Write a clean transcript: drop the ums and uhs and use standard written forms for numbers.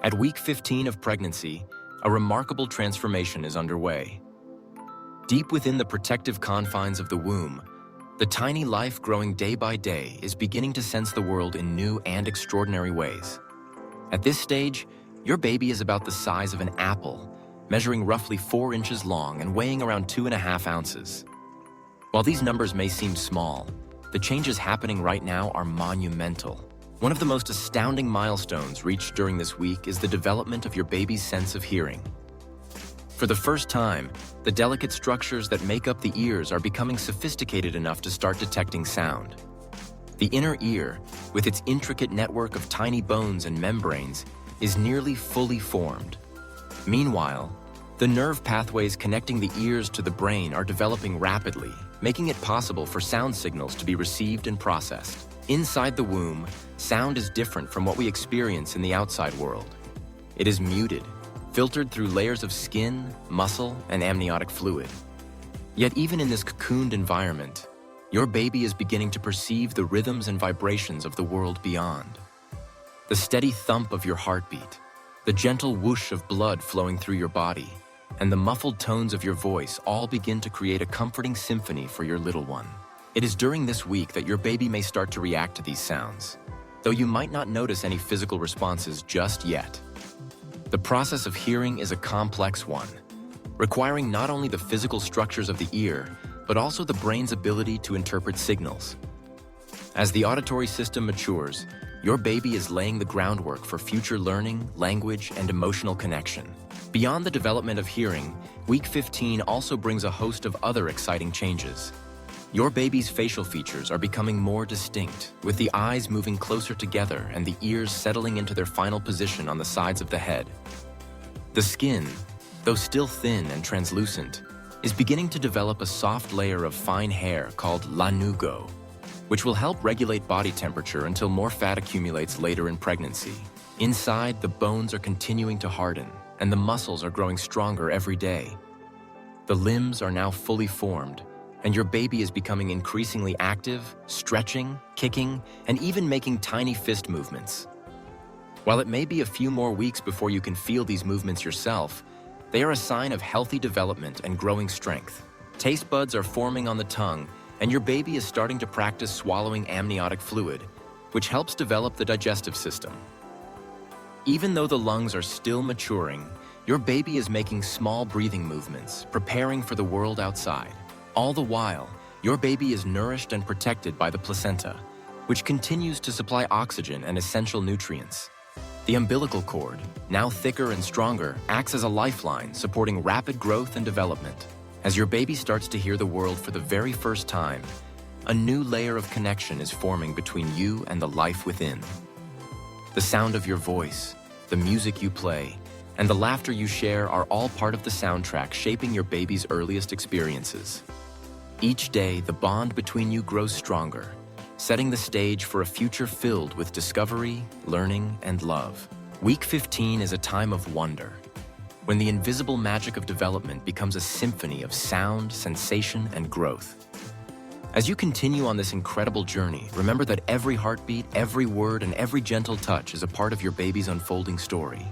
At week 15 of pregnancy, a remarkable transformation is underway. Deep within the protective confines of the womb, the tiny life growing day by day is beginning to sense the world in new and extraordinary ways. At this stage, your baby is about the size of an apple, measuring roughly 4 inches long and weighing around 2.5 ounces. While these numbers may seem small, the changes happening right now are monumental. One of the most astounding milestones reached during this week is the development of your baby's sense of hearing. For the first time, the delicate structures that make up the ears are becoming sophisticated enough to start detecting sound. The inner ear, with its intricate network of tiny bones and membranes, is nearly fully formed. Meanwhile, the nerve pathways connecting the ears to the brain are developing rapidly, making it possible for sound signals to be received and processed. Inside the womb, sound is different from what we experience in the outside world. It is muted, filtered through layers of skin, muscle, and amniotic fluid. Yet even in this cocooned environment, your baby is beginning to perceive the rhythms and vibrations of the world beyond. The steady thump of your heartbeat, the gentle whoosh of blood flowing through your body, and the muffled tones of your voice all begin to create a comforting symphony for your little one. It is during this week that your baby may start to react to these sounds, though you might not notice any physical responses just yet. The process of hearing is a complex one, requiring not only the physical structures of the ear, but also the brain's ability to interpret signals. As the auditory system matures, your baby is laying the groundwork for future learning, language, and emotional connection. Beyond the development of hearing, week 15 also brings a host of other exciting changes. Your baby's facial features are becoming more distinct, with the eyes moving closer together and the ears settling into their final position on the sides of the head. The skin, though still thin and translucent, is beginning to develop a soft layer of fine hair called lanugo, which will help regulate body temperature until more fat accumulates later in pregnancy. Inside, the bones are continuing to harden, and the muscles are growing stronger every day. The limbs are now fully formed, and your baby is becoming increasingly active, stretching, kicking, and even making tiny fist movements. While it may be a few more weeks before you can feel these movements yourself, they are a sign of healthy development and growing strength. Taste buds are forming on the tongue, and your baby is starting to practice swallowing amniotic fluid, which helps develop the digestive system. Even though the lungs are still maturing, your baby is making small breathing movements, preparing for the world outside. All the while, your baby is nourished and protected by the placenta, which continues to supply oxygen and essential nutrients. The umbilical cord, now thicker and stronger, acts as a lifeline, supporting rapid growth and development. As your baby starts to hear the world for the very first time, a new layer of connection is forming between you and the life within. The sound of your voice, the music you play, and the laughter you share are all part of the soundtrack shaping your baby's earliest experiences. Each day, the bond between you grows stronger, setting the stage for a future filled with discovery, learning, and love. Week 15 is a time of wonder, when the invisible magic of development becomes a symphony of sound, sensation, and growth. As you continue on this incredible journey, remember that every heartbeat, every word, and every gentle touch is a part of your baby's unfolding story.